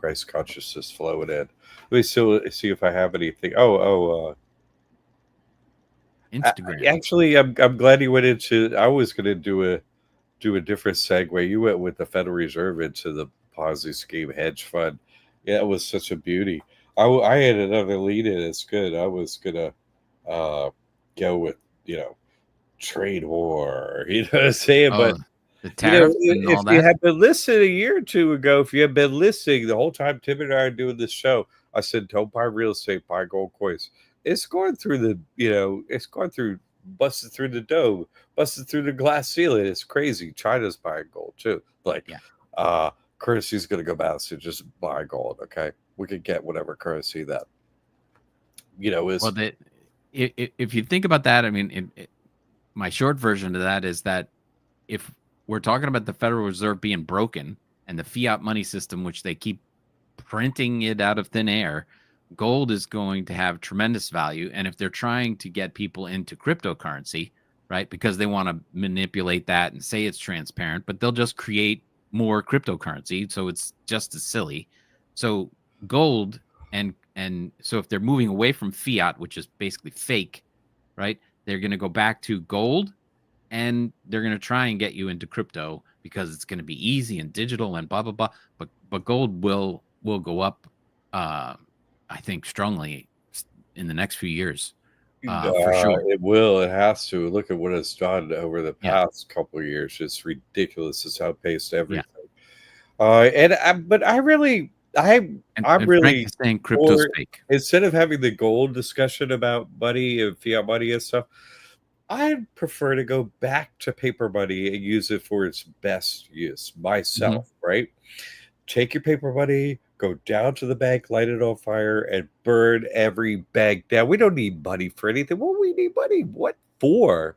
Speaker 2: Christ consciousness flowing in. Let me see if I have anything.
Speaker 1: Instagram.
Speaker 2: Actually, I'm glad you went into. I was going to do a different segue. You went with the Federal Reserve into the Ponzi scheme hedge fund. Yeah, it was such a beauty. I had another lead in. It's good. I was gonna go with trade war. You know what I'm saying? But
Speaker 1: the tariffs and
Speaker 2: if
Speaker 1: all
Speaker 2: you
Speaker 1: that.
Speaker 2: had been listening a year or two ago, if you had been listening the whole time Tim and I are doing this show, I said, don't buy real estate, buy gold coins. It's going through busted through the dome, busted through the glass ceiling. It's crazy. China's buying gold too. Currency's going to go back, so just buy gold. Okay. We could get whatever currency that, is.
Speaker 1: Well, if you think about that, I mean, my short version of that is that if we're talking about the Federal Reserve being broken and the fiat money system, which they keep printing it out of thin air, gold is going to have tremendous value. And if they're trying to get people into cryptocurrency, right, because they want to manipulate that and say it's transparent, but they'll just create more cryptocurrency. So it's just as silly. So gold and so if they're moving away from fiat, which is basically fake, right, they're going to go back to gold and they're going to try and get you into crypto because it's going to be easy and digital and blah, blah, blah. But gold will go up, I think, strongly in the next few years. For sure.
Speaker 2: It will. It has to. Look at what it's done over the past couple of years. It's ridiculous. It's outpaced everything. But I'm really
Speaker 1: saying crypto's fake.
Speaker 2: Instead of having the gold discussion about money and fiat money and stuff, I'd prefer to go back to paper money and use it for its best use myself, right? Take your paper money, go down to the bank, light it on fire, and burn every bank down. We don't need money for anything. What do we need money? What for?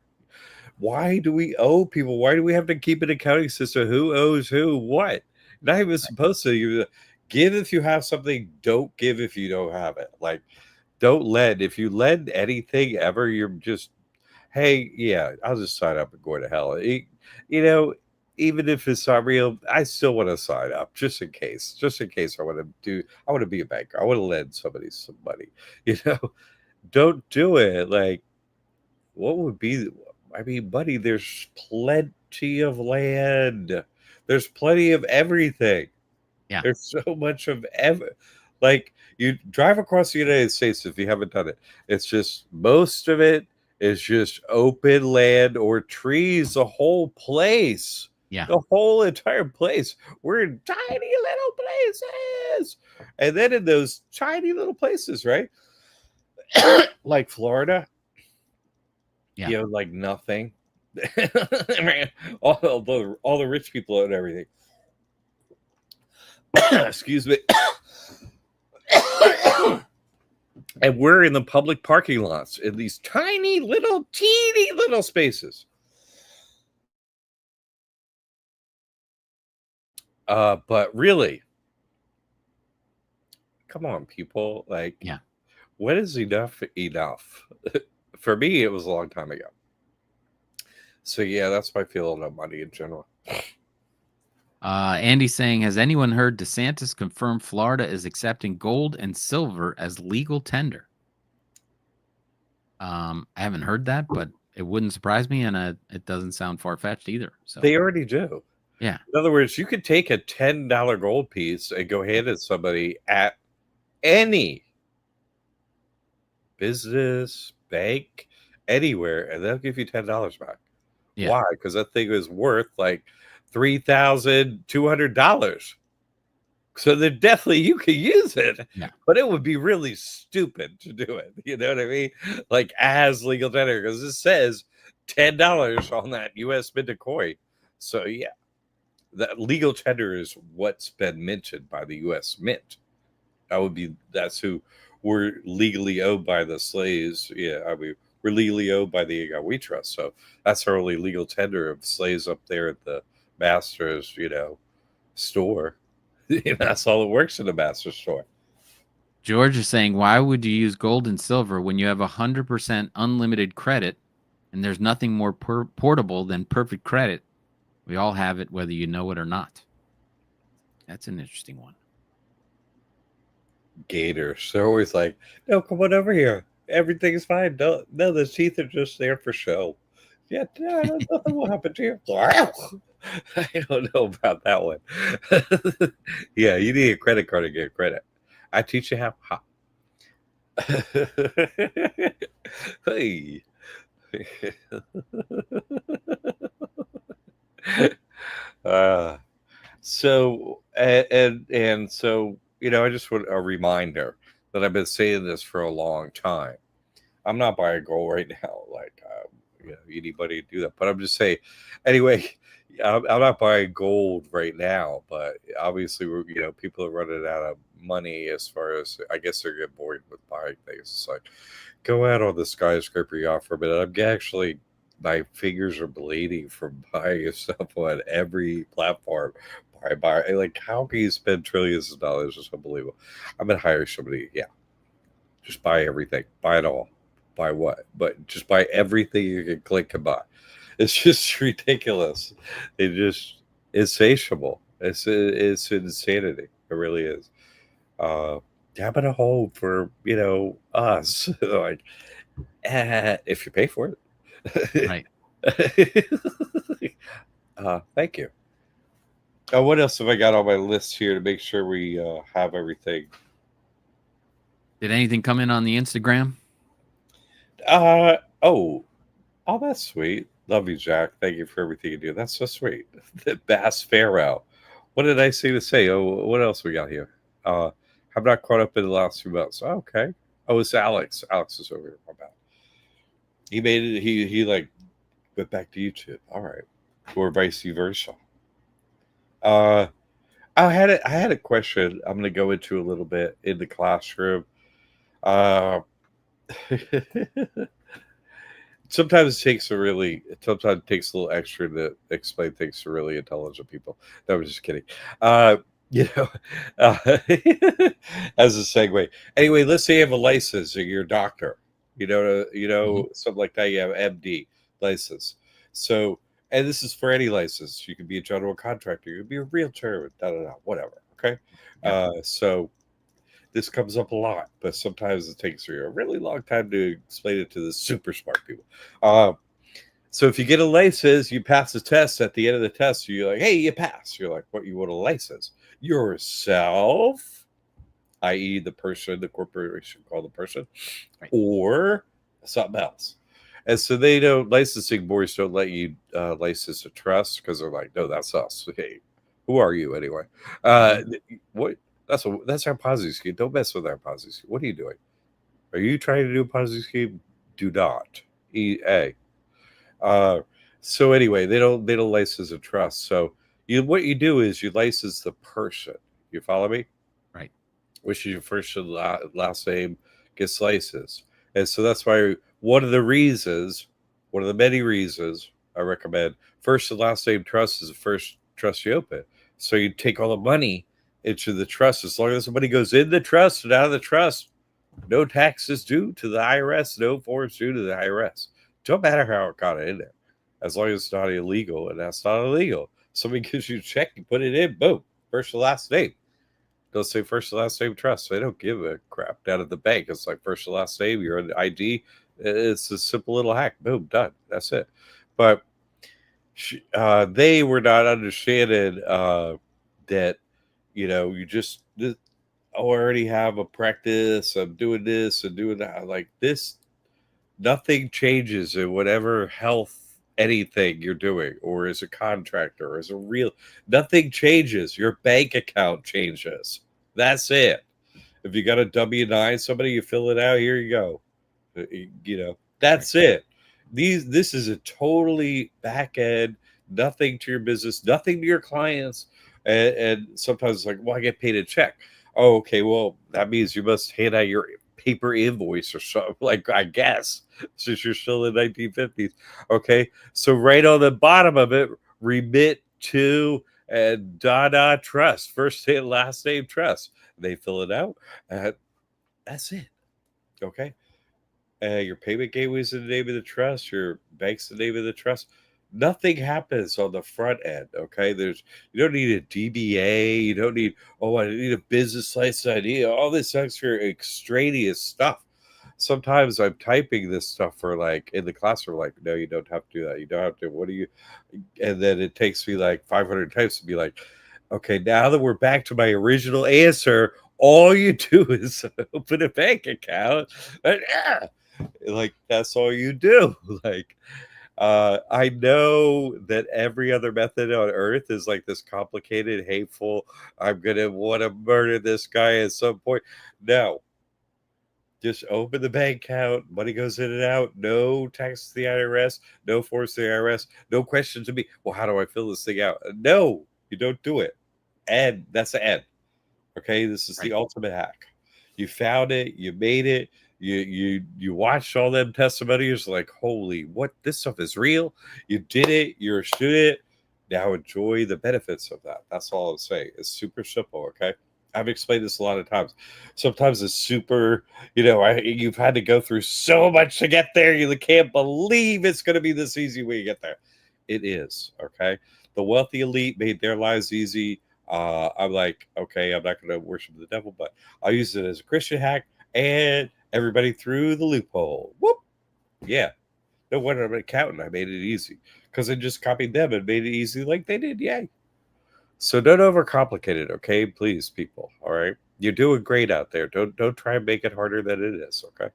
Speaker 2: Why do we owe people? Why do we have to keep an accounting system? Who owes who? What? Not even supposed to. Give if you have something. Don't give if you don't have it. Like, don't lend. If you lend anything ever, you're just, hey, yeah, I'll just sign up and go to hell. Even if it's not real, I still want to sign up just in case. Just in case I want to be a banker. I want to lend somebody some money. Don't do it. Like, what would be? I mean, buddy, there's plenty of land. There's plenty of everything.
Speaker 1: Yeah.
Speaker 2: There's so much of like, you drive across the United States, if you haven't done it, it's just, most of it is just open land or trees, the whole place.
Speaker 1: Yeah.
Speaker 2: The whole entire place. We're in tiny little places. And then in those tiny little places, right? Like Florida, like nothing. all the rich people and everything. Excuse me. And we're in the public parking lots in these teeny little spaces. But really, come on, people. Like, what is enough? For me, it was a long time ago. So yeah, that's my feeling on money in general.
Speaker 1: Andy's saying, has anyone heard DeSantis confirm Florida is accepting gold and silver as legal tender? I haven't heard that, but it wouldn't surprise me, and it doesn't sound far-fetched either. So
Speaker 2: they already do.
Speaker 1: Yeah.
Speaker 2: In other words, you could take a $10 gold piece and go hand it somebody at any business, bank, anywhere, and they'll give you $10 back. Yeah. Why? Because that thing is worth like $3,200. So then definitely you can use it, but it would be really stupid to do it. You know what I mean? Like, as legal tender, because it says $10 on that U.S. minted coin. So yeah, that legal tender is what's been minted by the U.S. Mint. That's who we're legally owed by the slaves. Yeah, I mean, we're legally owed by the we trust. So that's our only legal tender of slaves up there at the master's, store. That's all that works in the master store.
Speaker 1: George is saying, why would you use gold and silver when you have 100% unlimited credit and there's nothing more portable than perfect credit? We all have it, whether you know it or not. That's an interesting one.
Speaker 2: gators. They're always like, no, come on over here. Everything's fine. No, the teeth are just there for show. Yeah, no, nothing will happen to you. I don't know about that one. Yeah, you need a credit card to get credit. I teach you how. Hey. uh, and so I just want a reminder that I've been saying this for a long time. I'm not buying gold right now, like anybody do that, but I'm just saying. Anyway, I'm not buying gold right now, but obviously people are running out of money as far as I guess they're getting bored with buying things. It's like go out on the skyscraper yacht for a minute. I'm actually my fingers are bleeding from buying stuff on every platform. Buy like how can you spend trillions of dollars? It's unbelievable. I'm gonna hire somebody. Yeah, just buy everything. Buy it all. Buy what? But just buy everything you can click and buy. It's just ridiculous. It's insatiable. It's insanity. It really is. Having a home for us like if you pay for it.
Speaker 1: Right.
Speaker 2: Thank you. What else have I got on my list here to make sure we have everything?
Speaker 1: Did anything come in on the Instagram?
Speaker 2: Oh, that's sweet. Love you, Jack. Thank you for everything you do. That's so sweet. The Bass Pharaoh. What did I say to say? Oh, what else we got here? I'm not caught up in the last few months. Oh, okay. Oh, it's Alex. Alex is over here. My bad. He made it. He like went back to YouTube. All right, or vice versa. I had a question. I'm going to go into a little bit in the classroom. Sometimes it takes a little extra to explain things to really intelligent people. No, I'm just kidding. You know, uh, as a segue. Anyway, let's say you have a license or you're a doctor. Something like that. You have MD license. So, and this is for any license. You could be a general contractor. You could be a realtor. Whatever. Okay. So this comes up a lot, but sometimes it takes you a really long time to explain it to the super smart people. So if you get a license, you pass the test. At the end of the test, you're like, hey, you passed. You're like, what? You want a license? Yourself, i.e. the person, the corporation called the person,
Speaker 1: Right.
Speaker 2: or something else. And so they don't, licensing boards don't let you license a trust because they're like, no, that's us. Hey, who are you anyway? What? That's our Ponzi scheme. Don't mess with our Ponzi scheme. What are you doing? Are you trying to do a Ponzi scheme? Do not. EA. So anyway, they don't license a trust. So what you do is you license the person. You follow me?
Speaker 1: Right.
Speaker 2: Which is your first and last name gets licensed. And so that's why one of the many reasons I recommend first and last name trust is the first trust you open. So you take all the money into the trust. As long as the money goes in the trust and out of the trust, no taxes due to the IRS, no forms due to the IRS. Don't matter how it got in there. As long as it's not illegal, and that's not illegal. Somebody gives you a check, you put it in, boom, first and last name. Don't say first and last name trust. They don't give a crap down at the bank. It's like first and last name, you're an ID. It's a simple little hack. Boom, done. That's it. But they were not understanding that, you just already have a practice of doing this and doing that. Like this, nothing changes in whatever health anything you're doing, or as a contractor, or as a real, nothing changes. Your bank account changes. That's it. If you got a W-9, somebody, you fill it out. Here you go. That's it. This is a totally back end, nothing to your business, nothing to your clients. And sometimes it's like, well, I get paid a check. Oh, okay. Well, that means you must hand out your paper invoice or something, like, I guess, since you're still in 1950s. Okay. So right on the bottom of it, remit to and trust, first name, last name trust. They fill it out. That's it. Okay. Your payment gateway is the name of the trust. Your bank's the name of the trust. Nothing happens on the front end. Okay, you don't need a DBA. You don't need, oh, I need a business license. I need all this extra extraneous stuff. Sometimes I'm typing this stuff for like in the classroom, like, no, you don't have to do that. You don't have to. What do you? And then it takes me like 500 types to be like, okay, now that we're back to my original answer, all you do is open a bank account. And, like that's all you do. Like, I know that every other method on earth is like this complicated, hateful. I'm gonna want to murder this guy at some point. No, just open the bank account. Money goes in and out. No tax to the IRS. No force to the IRS. No question to me. Well, how do I fill this thing out? No, you don't do it. And that's the end. Okay, this is the ultimate hack. You found it. You made it. You watched all them testimonies. Like, holy, what? This stuff is real. You did it. You're a student. Now enjoy the benefits of that. That's all I'm saying. It's super simple. Okay. I've explained this a lot of times. Sometimes it's super, you've had to go through so much to get there. You can't believe it's going to be this easy when you get there. It is, okay? The wealthy elite made their lives easy. I'm like, okay, I'm not going to worship the devil, but I'll use it as a Christian hack and everybody through the loophole. Whoop. Yeah. No wonder I'm an accountant. I made it easy because I just copied them and made it easy like they did. Yay. So don't overcomplicate it, okay? Please, people. All right. You're doing great out there. Don't try and make it harder than it is, okay?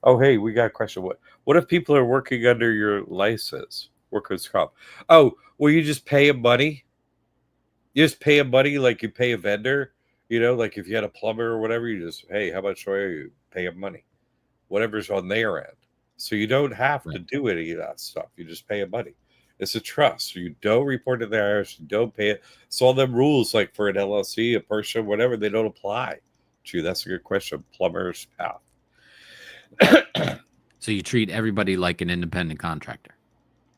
Speaker 2: Oh, hey, we got a question. What if people are working under your license? Workers' comp. Oh, well, you just pay them money. You just pay them money like you pay a vendor. Like if you had a plumber or whatever, you just, hey, how much do I owe you? Pay them money. Whatever's on their end. So you don't have to do any of that stuff. You just pay them money. It's a trust. You don't report to the IRS. You don't pay it. So all them rules, like for an LLC, a person, whatever, they don't apply to you. That's a good question. Plumber's path.
Speaker 1: So you treat everybody like an independent contractor.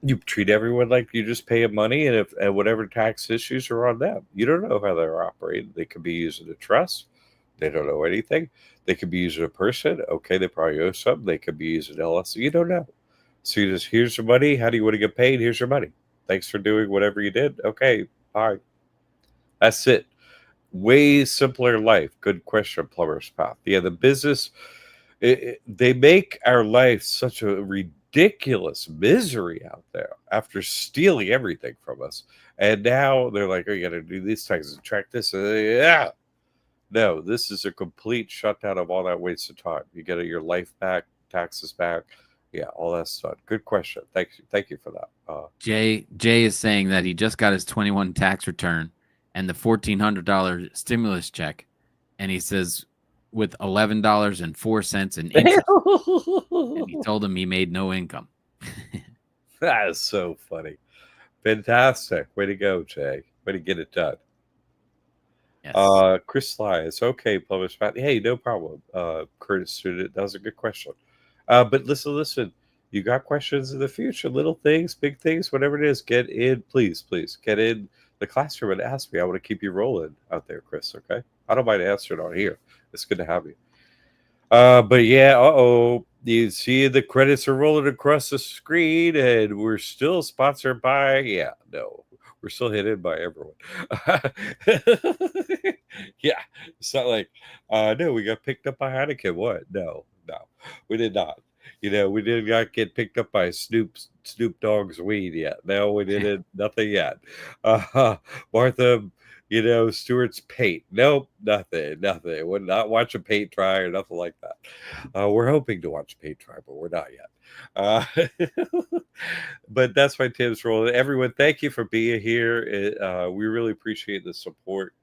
Speaker 2: You treat everyone like you just pay them money, and whatever tax issues are on them. You don't know how they're operating. They could be using a trust. They don't know anything. They could be using a person. Okay, they probably owe something. They could be using LLC. You don't know. So you just, here's your money. How do you want to get paid? Here's your money. Thanks for doing whatever you did. Okay, bye. That's it. Way simpler life. Good question, Plumber's Path. Yeah, the business, they make our life such a ridiculous misery out there after stealing everything from us. And now they're like, oh, you got to do these taxes and track this. Yeah. No, this is a complete shutdown of all that wasted time. You get your life back, taxes back. Yeah, all that stuff. Good question. Thank you for that.
Speaker 1: Jay is saying that he just got his 21 tax return and the $1,400 stimulus check, and he says with $11.04 in interest, and he told him he made no income.
Speaker 2: That is so funny. Fantastic. Way to go, Jay. Way to get it done.
Speaker 1: Yes.
Speaker 2: Chris Sly, it's okay, published. Hey, no problem. Curtis student, that was a good question. But listen. You got questions in the future, little things, big things, whatever it is, get in, please get in the classroom and ask me. I want to keep you rolling out there, Chris. Okay, I don't mind answering on here. It's good to have you. But yeah, you see the credits are rolling across the screen, and we're still sponsored by. Yeah, no, we're still hidden by everyone. Yeah, it's not like, no, we got picked up by Heineken. What? No, we did not. We did not get picked up by Snoop Dogg's weed yet. No, we didn't. Nothing yet. Martha, Stewart's paint. Nope, nothing. Would not watch a paint dry or nothing like that. We're hoping to watch paint dry, but we're not yet. But that's why Tim's rolling. Everyone, thank you for being here. We really appreciate the support.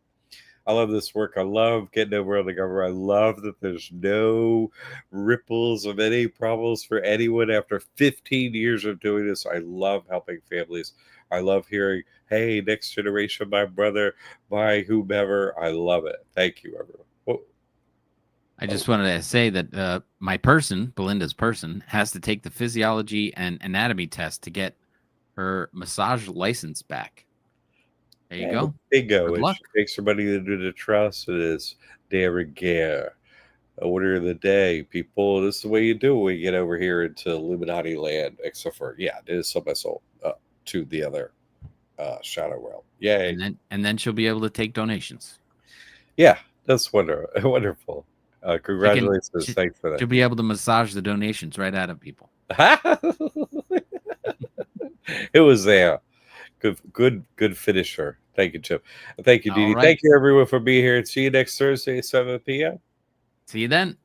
Speaker 2: I love this work. I love getting over on the government. I love that there's no ripples of any problems for anyone after 15 years of doing this. I love helping families. I love hearing, hey, next generation, my brother, my whomever. I love it. Thank you, everyone. Whoa.
Speaker 1: I just wanted to say that my person, Belinda's person, has to take the physiology and anatomy test to get her massage license back. There you go.
Speaker 2: Bingo.
Speaker 1: Good
Speaker 2: It
Speaker 1: luck.
Speaker 2: takes somebody to do the trust. It is de rigueur. Order of the day, people. This is the way you do it when you get over here into Illuminati land, except for, yeah, it is some my soul. to the other shadow realm. Yay!
Speaker 1: And then she'll be able to take donations.
Speaker 2: Yeah, that's wonderful. Congratulations!
Speaker 1: she-
Speaker 2: Thanks for
Speaker 1: She'll
Speaker 2: that.
Speaker 1: be able to massage the donations right out of people.
Speaker 2: It was there. Good finisher. Thank you, Chip. Thank you,
Speaker 1: All
Speaker 2: Dee Dee.
Speaker 1: right.
Speaker 2: Thank you, everyone, for being here. See you next Thursday, 7 p.m.
Speaker 1: See you then.